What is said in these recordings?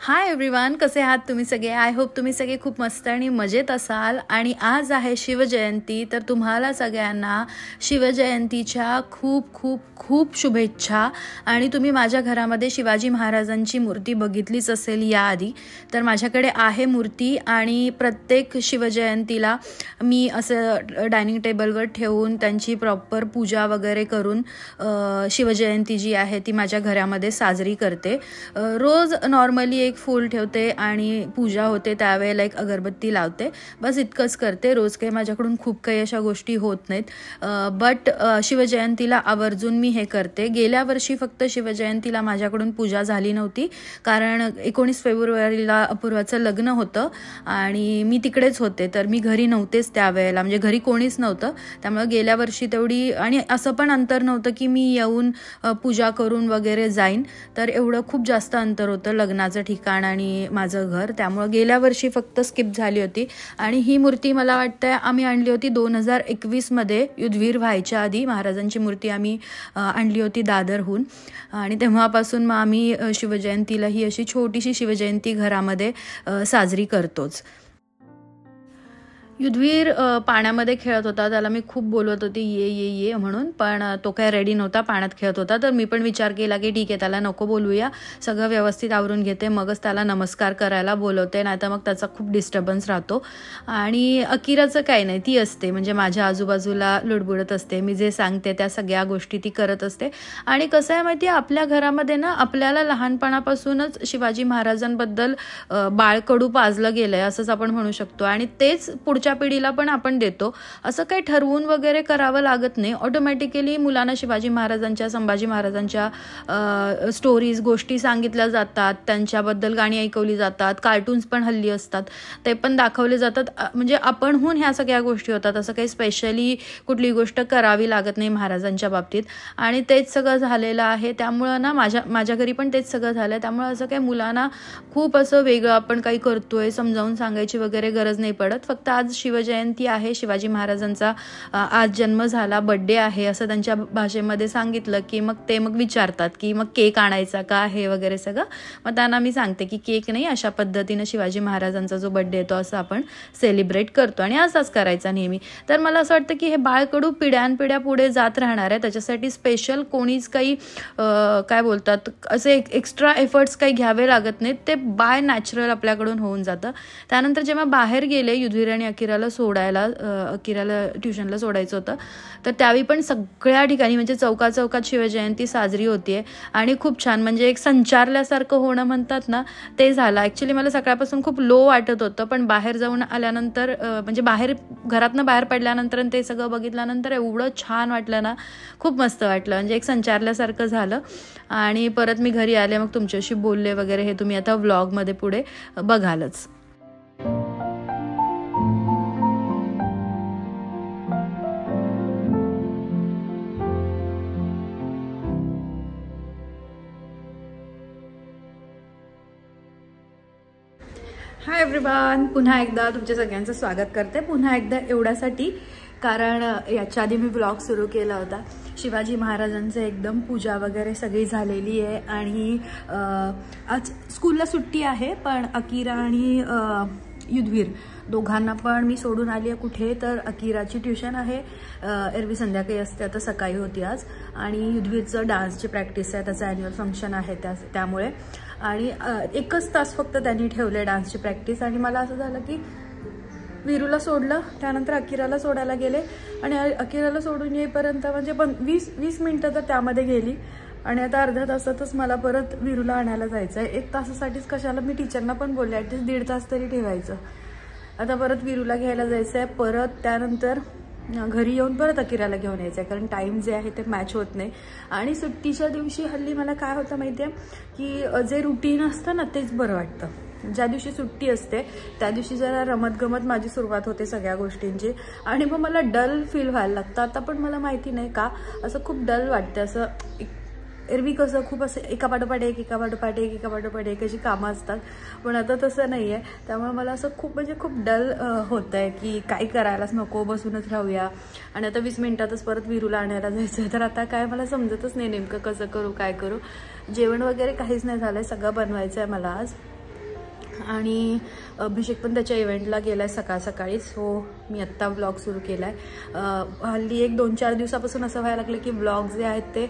Hi everyone, कसे आहात तुम्ही सगळे? आय होप तुम्ही सगळे खूप मस्त आणि मजेत असाल. आणि आज आहे शिवजयंती, तर तुम्हाला सगळ्यांना शिवजयंतीच्या खूप खूप खूप शुभेच्छा. आणि तुम्ही माझ्या घरामध्ये शिवाजी महाराजांची मूर्ती बघितलीच असेल याआधी, तर माझ्याकडे आहे मूर्ती. आणि प्रत्येक शिवजयंतीला मी असं डायनिंग टेबलवर ठेवून त्यांची प्रॉपर पूजा वगैरे करून शिवजयंती जी आहे ती माझ्या घरामध्ये साजरी करते. रोज नॉर्मली एक फूल ठेवते आणि पूजा होते, त्यावेळेला एक अगरबत्ती लावते, बस इतकंच करते. रोज काही माझ्याकडून खूप काही अशा गोष्टी होत नाहीत, बट शिवजयंतीला आवर्जून मी हे करते. गेल्या वर्षी फक्त शिवजयंतीला माझ्याकडून पूजा झाली नव्हती, कारण 19 फेब्रुवारीला अपूर्वाचं लग्न होतं आणि मी तिकडेच होते, तर मी घरी नव्हतेच त्यावेळेला, म्हणजे घरी कोणीच नव्हतं. त्यामुळे गेल्या वर्षी तेवढी, आणि असं पण अंतर नव्हतं की मी येऊन पूजा करून वगैरे जाईन, तर एवढं खूप जास्त अंतर होतं लग्नाचं ठिकाण आणि माझं घर. त्यामुळे गेल्या वर्षी फक्त स्किप झाली होती. आणि ही मूर्ती मला वाटतं आम्ही आणली होती 2021 मध्ये, युद्धवीर व्हायच्या आधी महाराजांची मूर्ती आम्ही आणली होती दादरहून. आणि तेव्हापासून मग आम्ही शिवजयंतीला ही अशी छोटीशी शिवजयंती घरामध्ये साजरी करतोच. युद्धवीर पाण्यामध्ये खेळत होता, त्याला मी खूप बोलवत होती ये ये ये म्हणून, पण तो काय रेडी नव्हता, पाण्यात खेळत होता. तर मी पण विचार केला की ठीक आहे, त्याला नको बोलूया, सगळं व्यवस्थित आवरून घेते, मगच त्याला नमस्कार करायला बोलवते, नाहीतर मग त्याचा खूप डिस्टर्बन्स राहतो. आणि अकिराचं काही नाही, ती असते म्हणजे माझ्या आजूबाजूला लुडबुडत असते, मी जे सांगते त्या सगळ्या गोष्टी ती करत असते. आणि कसं आहे माहिती आहे, आपल्या घरामध्ये ना आपल्याला लहानपणापासूनच शिवाजी महाराजांबद्दल बाळकडू पाजलं गेलंय असंच आपण म्हणू शकतो, आणि तेच पुढच्या पिढीला पण आपण देतो. असं काही ठरवून वगैरे करावं लागत नाही, ऑटोमॅटिकली मुलांना शिवाजी महाराजांच्या, संभाजी महाराजांच्या स्टोरीज, गोष्टी सांगितल्या जातात, त्यांच्याबद्दल गाणी ऐकवली जातात, कार्टून्स पण हल्ली असतात ते पण दाखवले जातात. म्हणजे आपणहून ह्या सगळ्या गोष्टी होतात, असं काही स्पेशली कुठली गोष्ट करावी लागत नाही महाराजांच्या बाबतीत. आणि तेच सगळं झालेलं आहे, त्यामुळं ना माझ्या घरी पण तेच सगळं झालं आहे. त्यामुळं असं काही मुलांना खूप असं वेगळं आपण काही करतोय समजावून सांगायची वगैरे गरज नाही पडत. फक्त आज शिवजयंती आहे, शिवाजी महाराजांचा आज जन्म झाला, बड्डे आहे असं त्यांच्या भाषेमध्ये सांगितलं की मग विचारतात की मग केक आणायचा का हे वगैरे सगळं. मग त्यांना मी सांगते की केक नाही, अशा पद्धतीनं शिवाजी महाराजांचा जो बड्डे येतो असं आपण सेलिब्रेट करतो आणि असाच करायचा नेहमी. तर मला असं वाटतं की हे बाळकडू पिढ्यानपिढ्या पुढे जात राहणार आहे, त्याच्यासाठी स्पेशल कोणीच काही काय बोलतात असे एक्स्ट्रा एफर्ट्स काही घ्यावे लागत नाहीत, ते बाय नॅचरल आपल्याकडून होऊन जातं. त्यानंतर जेव्हा बाहेर गेले युद्धवीर आणि अकिराला ट्युशनला सोडायचं होतं, तर त्यावेळी पण सगळ्या ठिकाणी म्हणजे चौकात शिवजयंती साजरी होतीये आणि खूप छान, म्हणजे एक संचारल्यासारखं होणं म्हणतात ना, ते झालं. ॲक्च्युली मला सकाळपासून खूप लो वाटत होतं, पण बाहेर जाऊन आल्यानंतर म्हणजे घरातनं बाहेर पडल्यानंतर ते सगळं बघितल्यानंतर एवढं छान वाटलं ना, खूप मस्त वाटलं, म्हणजे एक संचारल्यासारखं झालं. आणि परत मी घरी आले, मग तुमच्याशी बोलले वगैरे, हे तुम्ही आता व्लॉगमध्ये पुढे बघालच. हाय एव्हरीवन, पुन्हा एकदा तुमच्या सगळ्यांचं स्वागत करते. पुन्हा एकदा एवढ्यासाठी, कारण याच्या आधी मी व्लॉग सुरू केला होता. शिवाजी महाराजांचं एकदम पूजा वगैरे सगळी झालेली आहे आणि आज स्कूलला सुट्टी आहे, पण अकिरा आणि युद्धवीर दोघांना पण मी सोडून आली आहे. कुठे तर अकिराची ट्युशन आहे, एरवी संध्याकाळी असते, आता सकाळी होती आज. आणि युद्धवीरचं डान्सची प्रॅक्टिस आहे, त्याचं ॲन्युअल फंक्शन आहे त्यामुळे. आणि 1च तास फक्त त्यांनी ठेवले डान्सची प्रॅक्टिस. आणि मला असं झालं की वीरूला सोडलं, त्यानंतर अकिराला सोडायला गेले, आणि अकिराला सोडून येईपर्यंत म्हणजे 20 मिनिटं तर त्यामध्ये गेली. आणि आता अर्ध्या तासातच मला परत वीरूला आणायला जायचं आहे. 1 तासासाठीच कशाला, मी टीचरना पण बोलले ॲटलिस्ट 1.5 तास तरी ठेवायचं. आता परत वीरूला घ्यायला जायचं आहे, परत त्यानंतर घरी येऊन परत अकिराला घेऊन यायचं आहे, कारण टाईम जे आहे ते मॅच होत नाही. आणि सुट्टीच्या दिवशी हल्ली मला काय होतं माहिती आहे की जे रुटीन असतं ना तेच बरं वाटतं. ज्या दिवशी सुट्टी असते त्या दिवशी जरा रमतगमत माझी सुरुवात होते सगळ्या गोष्टींची, आणि मग मला डल फील व्हायला लागतं. आता पण मला माहिती नाही का असं खूप डल वाटतं. असं एरवी कसं खूप असं एकापाठोपाठ एक अशी कामं असतात, पण आता तसं नाही आहे. त्यामुळे मला असं खूप डल होतं आहे की काही करायलाच नको, बसूनच राहूया. आणि आता 20 मिनिटातच परत वीरूला आणायला जायचं आहे, तर आता काय मला समजतच नाही नेमकं कसं करू, काय करू. जेवण वगैरे काहीच नाही झालं आहे, सगळं बनवायचं आहे मला आज. आणि अभिषेक पण त्याच्या इव्हेंटला गेला आहे सकाळीच. सो मी आत्ता व्लॉग सुरू केला आहे. हल्ली 1-2-4 दिवसापासून असं व्हायला लागलं की व्लॉग जे आहेत ते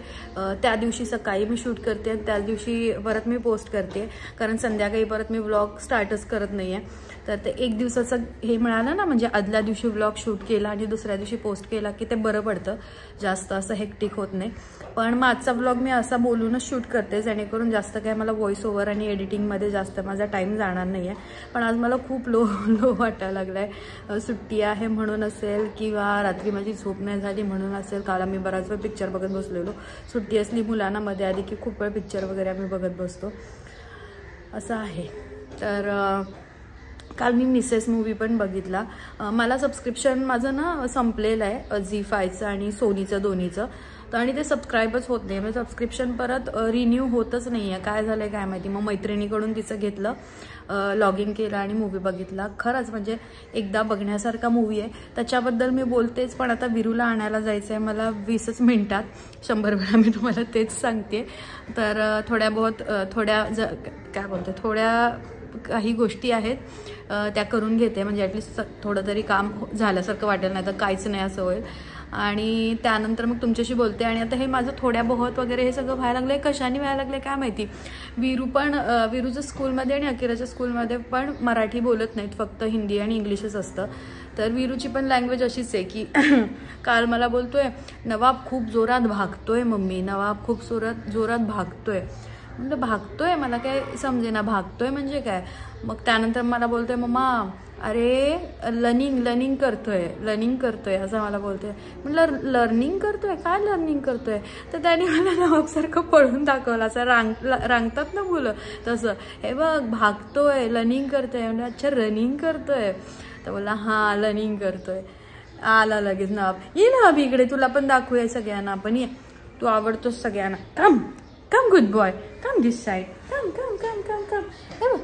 त्या दिवशी सकाळी मी शूट करते आणि त्याच दिवशी परत मी पोस्ट करते, कारण संध्याकाळी परत मी व्लॉग स्टार्टच करत नाही आहे. तर ते एक दिवसाचं हे मिळालं ना, म्हणजे आदल्या दिवशी व्लॉग शूट केला आणि दुसऱ्या दिवशी पोस्ट केला की ते बरं पडतं, जास्त असं हेक्टिक होत नाही. पण मग आजचा व्लॉग मी असा बोलूनच शूट करते, जेणेकरून जास्त काय मला व्हॉइस ओव्हर आणि एडिटिंगमध्ये जास्त माझा टाईम जाणार नाही आहे. पण आज मला खूप लो वाटायला लागलं आहे. सुट्टी आहे म्हणून असेल किंवा रात्री माझी झोप नाही झाली म्हणून असेल. काल आम्ही बराच वेळ पिक्चर बघत बसलेलो. सुट्टी असली मुलांना मध्ये आली की खूप वेळ पिक्चर वगैरे आम्ही बघत बसतो, असं आहे. तर काल मी मिसेस मूवी पण बघितला. मला सबस्क्रिप्शन माझं ना संपलेलं आहे झी5चं आणि सोनीचं दोन्हीचं, तर आणि ते सबस्क्राईबच होत नाही. म्हणजे सबस्क्रिप्शन परत रिन्यू होतच नाही आहे. काय झालं आहे काय माहिती. मग मैत्रिणीकडून तिचं घेतलं, लॉग इन केलं आणि मूवी बघितला. खरंच म्हणजे एकदा बघण्यासारखा मूवी आहे. त्याच्याबद्दल मी बोलतेच, पण आता विरूला आणायला जायचं आहे मला 20 मिनिटात. 100 वेळा मी तुम्हाला तेच सांगते. तर थोड्या काही गोष्टी आहेत त्या करून घेते, म्हणजे ॲटलिस्ट थोडं तरी काम झाल्यासारखं वाटेल, नाही तर काहीच नाही असं होईल. आणि त्यानंतर मग तुमच्याशी बोलते. आणि आता हे माझं थोड्या बहुत वगैरे हे सगळं व्हायला लागलं आहे. कशाने व्हायला लागलं आहे काय माहिती. विरूच्या स्कूलमध्ये आणि अकिराच्या स्कूलमध्ये पण मराठी बोलत नाहीत, फक्त हिंदी आणि इंग्लिशच असतं. तर विरूची पण लँग्वेज अशीच आहे की काल मला बोलतोय नवाब खूप जोरात भागतोय मम्मी, नवाब खूप जोरात भागतोय. म्हणजे भागतोय मला काय समजेना, भागतोय म्हणजे काय. मग त्यानंतर मला बोलतोय मम्मा अरे लर्निंग करतोय असं मला बोलतोय. म्हटलं लर्निंग करतोय, काय लर्निंग करतोय. तर त्याने मला नवाबसारखं पळून दाखवलं, असं रांगतात ना मुलं तसं. हे बघ भागतोय, लर्निंग करतोय. म्हणजे अच्छा रनिंग करतोय. तर बोला हां लर्निंग करतोय. आला लगेच नवाब. ये नवाब इकडे, तुला पण दाखवूया सगळ्यांना आपण. ये, तू आवडतोस सगळ्यांना. Come good boy, come this side, come. हे बघ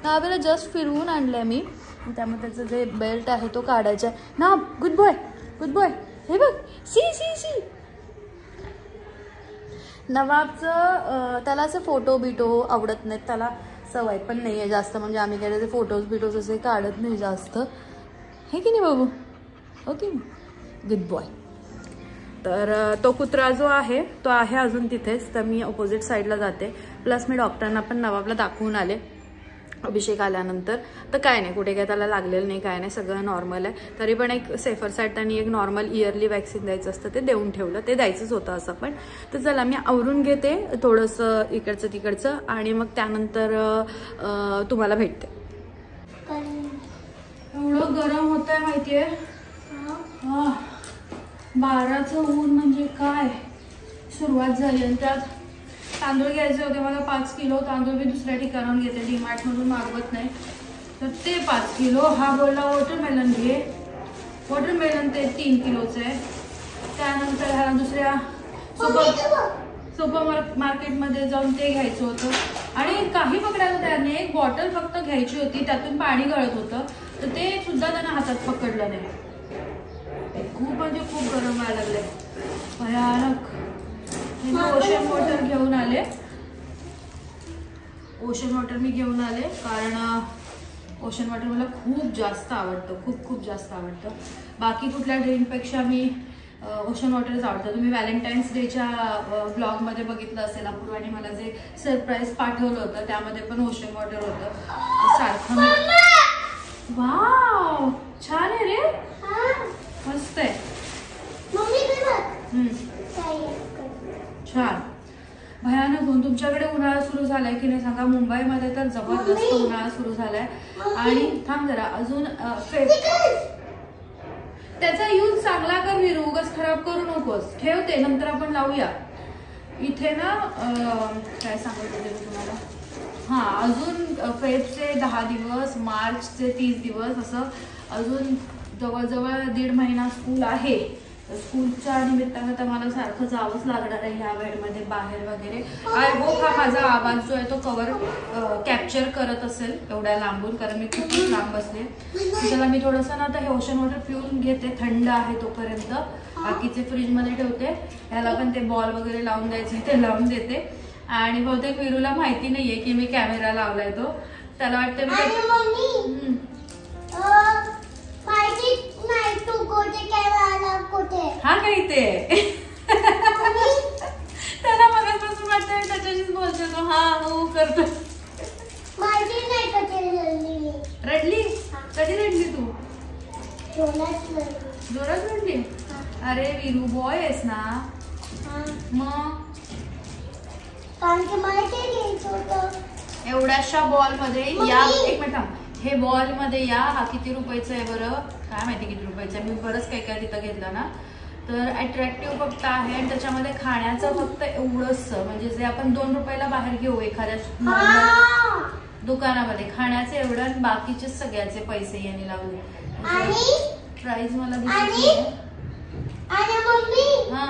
नावीला जस्ट फिरवून आणलंय मी. त्यामुळे त्याचं जे बेल्ट आहे तो काढायचा आहे. नाव गुड बॉय. हे बघ सी नवाबचं त्याला असे फोटो बिटो आवडत नाहीत, त्याला सवय पण नाही आहे जास्त. म्हणजे आम्ही काय त्याचे फोटोज असे काढत नाही जास्त, हे की नाही बाबू. Okay good boy. तर तो कुत्रा जो आहे तो आहे अजून तिथेच. तर मी अपोजिट साईडला जाते. प्लस मी डॉक्टरांना पण नवाबला दाखवून आले अभिषेक आल्यानंतर. तर काय नाही, कुठे काय त्याला लागलेलं नाही, काय नाही, सगळं नॉर्मल आहे. तरी पण एक सेफर साईड त्यांनी एक नॉर्मल इयरली वॅक्सिन द्यायचं असतं ते देऊन ठेवलं, ते द्यायचंच होतं असं पण. तर चला मी आवरून घेते थोडंसं इकडचं तिकडचं आणि मग त्यानंतर तुम्हाला भेटते. एवढं गरम होत आहे माहितीये. 12चं ऊन म्हणजे काय सुरुवात झाली. आणि त्यात तांदूळ घ्यायचे होते मला 5 किलो. तांदूळ मी दुसऱ्या ठिकाणाहून घेते, डीमार्टमधून मागवत नाही. तर ते 5 किलो. हा बोलला वॉटरमेलन घे. वॉटरमेलन ते 3 किलोचं आहे. त्यानंतर ह्याला दुसऱ्या सुपर मार्केटमध्ये जाऊन ते घ्यायचं होतं. आणि काही पकडायला तयार नाही. एक बॉटल फक्त घ्यायची होती, त्यातून पाणी गळत होतं, तर ते सुद्धा त्यानं हातात पकडलं नाही. खूप म्हणजे खूप गरम व्हायला लागले, भयानक. ओशन वॉटर घेऊन आले. ओशन वॉटर मी घेऊन आले कारण ओशन वॉटर मला खूप जास्त आवडतं, खूप जास्त आवडतं. बाकी कुठल्या ड्रिंकपेक्षा मी ओशन वॉटरच आवडतं. तुम्ही व्हॅलेंटाईन्स डेच्या ब्लॉगमध्ये बघितलं असेल, अपूर्वाने मला जे सरप्राईज पाठवलं होतं त्यामध्ये पण ओशन वॉटर होतं सारखं. वाव छान आहे रे, मस्त आहे. छान. भयानक ऊन. तुमच्याकडे उन्हाळा सुरू झालाय की नाही सांगा. मुंबईमध्ये तर जबरदस्त उन्हाळा सुरू झालाय. आणि थांब जरा अजून त्याचा यूज चांगला कर विरू, उगाच खराब करू नकोस. ठेवते नंतर आपण लावूया. इथे ना काय सांगत होते मी तुम्हाला. हां अजून फेब्रुवारीचे 10 दिवस, मार्चचे 30 दिवस, असं अजून जवळजवळ 1.5 महिना स्कूल आहे. स्कूलच्या निमित्तानं तर मला सारखं जावंच लागणार आहे ह्या वेळेमध्ये बाहेर वगैरे. आय होप हा माझा आवाज जो आहे तो कॅप्चर करत असेल एवढ्या लांबून, कारण मी खूपच लांब बसले. त्याला मी थोडंसं ना आता हे ओशन वॉटर पिऊन घेते, थंड आहे तोपर्यंत. बाकीचे फ्रीजमध्ये ठेवते. ह्याला पण ते बॉल वगैरे लावून द्यायचे ते लावून देते. आणि बहुतेक विरूला माहिती नाहीये की मी कॅमेरा लावलाय तो. त्याला वाटतं हा काही ते त्याला मगापासून वाटतं त्याच्याशीच बोलतो तो. हा हो करतो. रडली? कधी रडली तू? जोरात रडली? अरे विरू बॉय आहेस ना मग एवढ्याशा बॉल मध्ये या. एक मिनिट, हे बॉल मध्ये या. हा किती रुपयाचा आहे बरं? काय माहिती किती रुपयाचा आहे. मी बरंच काय काय तिथं घेतलं ना. तर अट्रॅक्टिव्ह फक्त आहे आणि त्याच्यामध्ये खाण्याचं फक्त एवढंच, म्हणजे जे आपण 2 रुपयाला बाहेर घेऊ एखाद्या दुकानामध्ये खाण्याचे एवढं आणि बाकीचे सगळ्याचे पैसे यांनी लावले. प्राइस मला दिसत. हा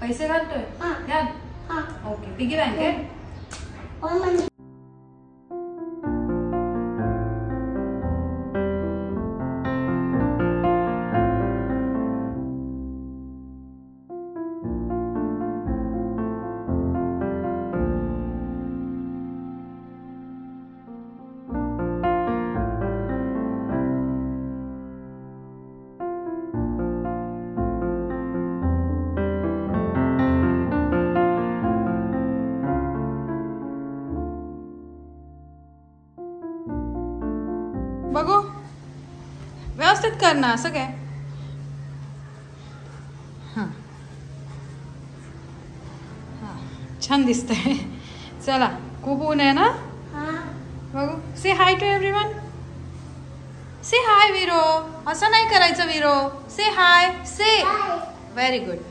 पैसे घालतोय यात. ओके पिगी बँक आहे. बघू व्यवस्थित कर ना. असं काय हां हां छान दिसतंय. चला खूप ऊन आहे ना. बघू. से हाय टू एव्हरीवन. से हाय विरो. असं नाही करायचं विरो. से हाय. से व्हेरी गुड.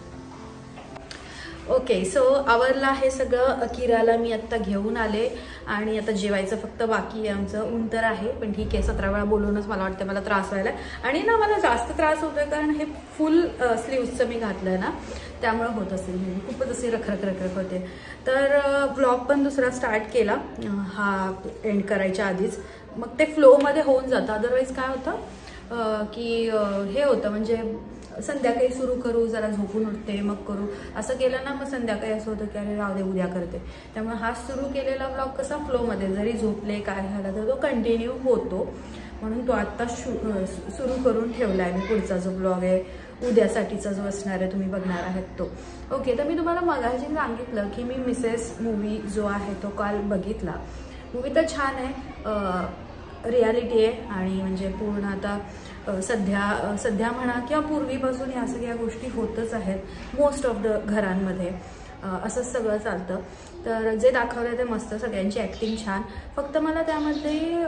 ओके सो आवरला हे सगळं. किराला मी आत्ता घेऊन आले आणि आता जेवायचं फक्त बाकी आहे आमचं. ऊन तर आहे पण ठीक आहे. 17 वेळा बोलूनच मला वाटतं मला त्रास व्हायला. आणि ना मला जास्त त्रास होतोय कारण हे फुल स्लीव्सचं मी घातलंय ना त्यामुळे होत असेल. मी खूपच असे रखरख होते. तर ब्लॉग पण दुसरा स्टार्ट केला हा एंड करायच्या आधीच. मग ते फ्लोमध्ये होऊन जातं. अदरवाईज काय होतं की हे होतं म्हणजे संध्याकाळी सुरू करू जरा झोपून उठते मग करू असं केलं ना मग संध्याकाळी असं होतं की अरे राहू दे उद्या करते. त्यामुळे हा सुरू केलेला ब्लॉग कसा फ्लोमध्ये जरी झोपले काय झालं तर तो कंटिन्यू होतो. म्हणून तो आत्ता सुरू करून ठेवला आहे मी. पुढचा जो ब्लॉग आहे उद्यासाठीचा जो असणार आहे तुम्ही बघणार आहात तो. ओके तर मी तुम्हाला मगाशी सांगितलं की मी मिसेस मूवी जो आहे तो काल बघितला. मूवी तर छान आहे. रियालिटी आहे आणि म्हणजे पूर्ण आता सध्या म्हणा किंवा पूर्वीपासून या सगळ्या गोष्टी होतच आहेत मोस्ट ऑफ द घरांमध्ये. असंच सगळं चालतं. तर जे दाखवलं ते मस्त. सगळ्यांची ॲक्टिंग छान. फक्त मला त्यामध्ये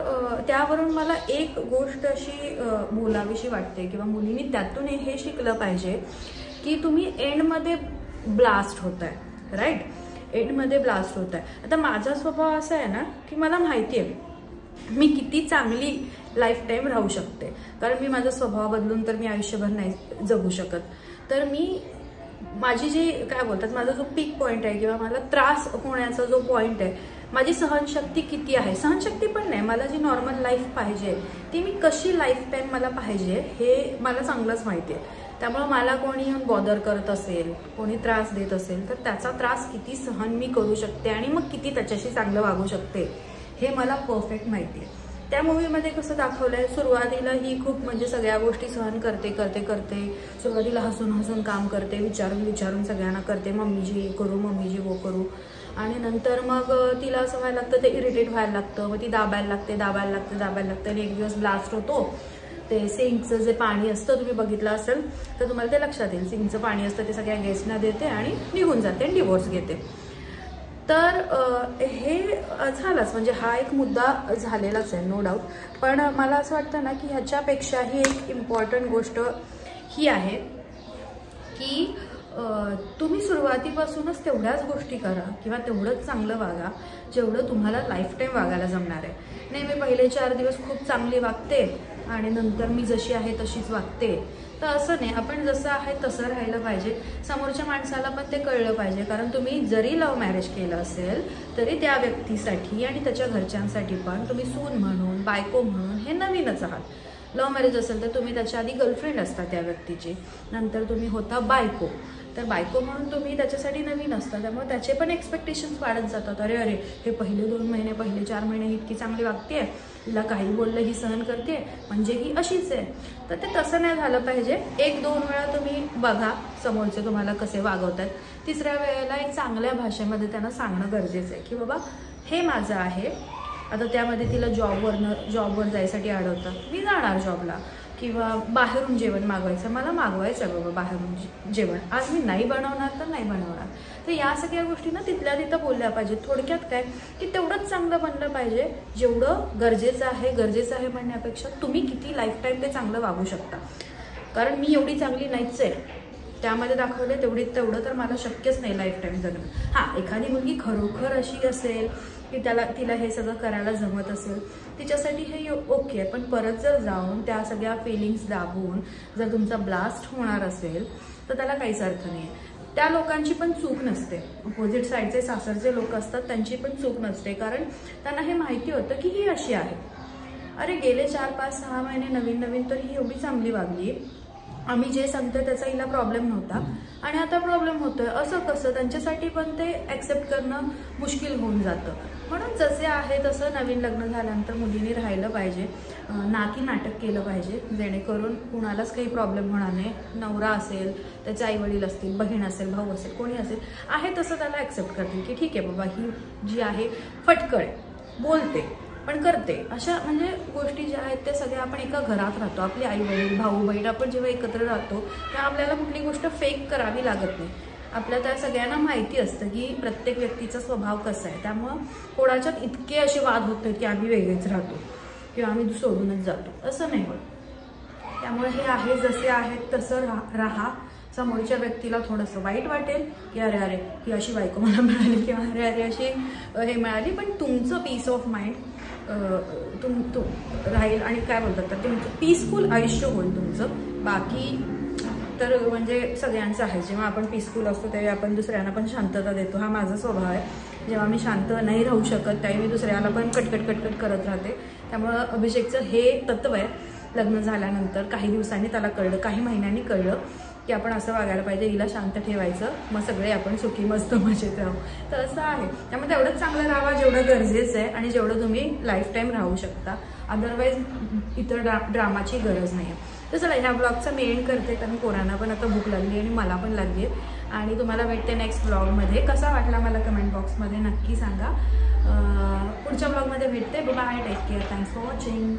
त्यावरून मला एक गोष्ट अशी बोलावीशी वाटते किंवा मुलींनी त्यातून हे शिकलं पाहिजे की तुम्ही एंडमध्ये ब्लास्ट होत आहे. राईट. एंडमध्ये ब्लास्ट होत आहे. आता माझा स्वभाव असा आहे ना की मला माहिती आहे मी किती चांगली लाईफ टाईम राहू शकते. कारण मी माझा स्वभाव बदलून तर मी आयुष्यभर नाही जगू शकत. तर मी माझी जी काय बोलतात माझा जो पीक पॉईंट आहे किंवा मला त्रास होण्याचा जो पॉईंट आहे माझी सहनशक्ती किती आहे. सहनशक्ती पण नाही मला जी नॉर्मल लाईफ पाहिजे ती मी कशी लाईफ टाईम मला पाहिजे हे मला चांगलंच माहिती आहे. त्यामुळे मला कोणी येऊन बॉदर करत असेल कोणी त्रास देत असेल तर त्याचा त्रास किती सहन मी करू शकते आणि मग किती त्याच्याशी चांगलं वागू शकते हे मला परफेक्ट माहिती आहे. त्या मूवीमध्ये कसं दाखवलंय सुरुवातीला ही खूप म्हणजे सगळ्या गोष्टी सहन करते सुरुवातीला हसून काम करते विचारून सगळ्यांना करते मम्मीजी करू मम्मीजी वो करू. आणि नंतर मग तिला असं व्हायला लागतं ते इरिटेट व्हायला लागतं. मग ती दाबायला लागते आणि एक दिवस ब्लास्ट होतो. ते सिंकचं जे पाणी असतं तुम्ही बघितलं असेल तर तुम्हाला ते लक्षात येईल. सिंकचं पाणी असतं ते सगळ्या गेस्टना देते आणि निघून जाते आणि डिवोर्स घेते. तर हे झालंच म्हणजे हा एक मुद्दा झालेलाच आहे नो डाऊट. पण मला असं वाटतं ना की ह्याच्यापेक्षाही एक इम्पॉर्टंट गोष्ट ही आहे की तुम्ही सुरुवातीपासूनच तेवढ्याच गोष्टी करा किंवा तेवढंच चांगलं वागा जेवढं तुम्हाला लाईफ टाईम वागायला जमणार आहे. नाही मी पहिले 4 दिवस खूप चांगली वागते आणि नंतर मी जशी आहे तशीच वागते तर असं नाही. आपण जसं आहे तसं राहिलं पाहिजे. समोरच्या माणसाला पण ते कळलं पाहिजे. कारण तुम्ही जरी लव्ह मॅरेज केलं असेल तरी त्या व्यक्तीसाठी आणि त्याच्या घरच्यांसाठी पण तुम्ही सून म्हणून बायको म्हणून हे नवीनच आहात. लव्ह मॅरेज असेल तर तुम्ही त्याच्या आधी गर्लफ्रेंड असता त्या व्यक्तीची नंतर तुम्ही होता बायको. तर बायको म्हणून तुम्ही त्याच्यासाठी नवीन असता, त्यामुळे त्याचे पण एक्सपेक्टेशन्स वाढत जातात. अरे अरे हे पहिले 2 महिने पहिले 4 महिने इतकी चांगली वागते, तिला काही बोललं ही सहन करते, म्हणजे ही अशीच आहे. तर ते तसं नाही झालं पाहिजे. 1-2 वेळा तुम्ही बघा समोरचे तुम्हाला कसे वागवतात. तिसऱ्या वेळेला एक चांगल्या भाषेमध्ये त्यांना सांगणं गरजेचं आहे की बाबा हे माझं आहे. आता त्यामध्ये तिला जॉबवर जायसाठी अडवतं, मी जाणार जॉबला, किंवा बाहेरून जेवण मागवायचं, मला मागवायचं बाबा बाहेरून जेवण, आज मी नाही बनवणार तर नाही बनवणार. तर या सगळ्या गोष्टी ना तिथल्या तिथं बोलल्या पाहिजेत. थोडक्यात काय की तेवढंच चांगलं बनलं पाहिजे जेवढं गरजेचं आहे म्हणण्यापेक्षा तुम्ही किती लाईफटाईम ते चांगलं वागू शकता. कारण मी एवढी चांगली नाहीच आहे, त्यामध्ये दाखवले तेवढं तर मला शक्यच नाही लाईफटाईम जगणं. हां, एखादी मुलगी खरोखर अशी असेल की तिला हे सगळं करायला जमत असेल, तिच्यासाठी हे ओके आहे. पण परत जर जाऊन त्या सगळ्या फिलिंग्स दाबून जर तुमचा ब्लास्ट होणार असेल तर त्याला काहीच अर्थ नाही. त्या लोकांची पण चूक नसते, अपोजिट साईडचे सासरचे लोक असतात त्यांची पण चूक नसते, कारण त्यांना हे माहिती होतं की ही अशी आहे. अरे गेले 4-5-6 महिने नवीन तर ही एवढी चांगली वागली, आम्ही जे सांगतोय त्याचा हिला प्रॉब्लेम नव्हता आणि आता प्रॉब्लेम होतोय, असं कसं. त्यांच्यासाठी पण ते ॲक्सेप्ट करणं मुश्किल होऊन जातं. म्हणून जसे आहे तसं नवीन लग्न झाल्यानंतर मुलीने राहिलं पाहिजे, नाटक केलं पाहिजे, जेणेकरून कुणालाच काही प्रॉब्लेम होणार नाही. नवरा असेल, त्याचे आईवडील असतील, बहीण असेल, भाऊ असेल, कोणी असेल, आहे तसं त्याला ॲक्सेप्ट करतील की ठीक आहे बाबा ही जी आहे फटकळ बोलते पण करते. अशा म्हणजे गोष्टी ज्या आहेत त्या सगळ्या आपण एका घरात राहतो, आपली आई वडील भाऊ बहीण आपण जेव्हा एकत्र राहतो तेव्हा आपल्याला कुठली गोष्ट फेक करावी लागत नाही. आपल्या त्या सगळ्यांना माहिती असतं की प्रत्येक व्यक्तीचा स्वभाव कसा आहे. त्यामुळं कोणाच्यात इतके असे वाद होत आहेत की आम्ही वेगळेच राहतो किंवा आम्ही सोडूनच जातो, असं नाही होत. त्यामुळे हे आहे जसे आहेत तसं राहा. समोरच्या व्यक्तीला थोडंसं वाईट वाटेल की अरे अरे ही अशी बायको मला मिळाली किंवा अरे अरे अशी हे मिळाली, पण तुमचं पीस ऑफ माइंड राहील आणि काय बोलतात तर तुमचं पीसफुल आयुष्य होईल तुमचं. बाकी तर म्हणजे सगळ्यांचं आहे, जेव्हा आपण पीसफुल असतो तेव्हा आपण दुसऱ्यांना पण शांतता देतो. हा माझा स्वभाव आहे. जेव्हा मी शांत नाही राहू शकत त्यावेळी मी दुसऱ्याला पण कटकट करत राहते. त्यामुळं अभिषेकचं हे तत्व आहे. लग्न झाल्यानंतर काही दिवसांनी त्याला कळलं, काही महिन्यांनी कळलं की आपण असं वागायला पाहिजे, हिला शांत ठेवायचं, मग सगळे आपण सुखी मस्त मजेत राहू. तर असं आहे. त्यामुळे तेवढंच चांगलं राहावा जेवढं गरजेचं आहे आणि जेवढं तुम्ही लाईफटाईम राहू शकता. अदरवाईज इतर ड्रामाची गरज नाही आहे. तर चला ह्या ब्लॉगचा मी एंड करते, कारण पोरांना पण आता भूक लागली आणि मला पण लागली आहे. आणि तुम्हाला भेटते नेक्स्ट ब्लॉगमध्ये. कसा वाटला मला कमेंट बॉक्समध्ये नक्की सांगा. पुढच्या ब्लॉगमध्ये भेटते. Bye, take care, thanks for watching.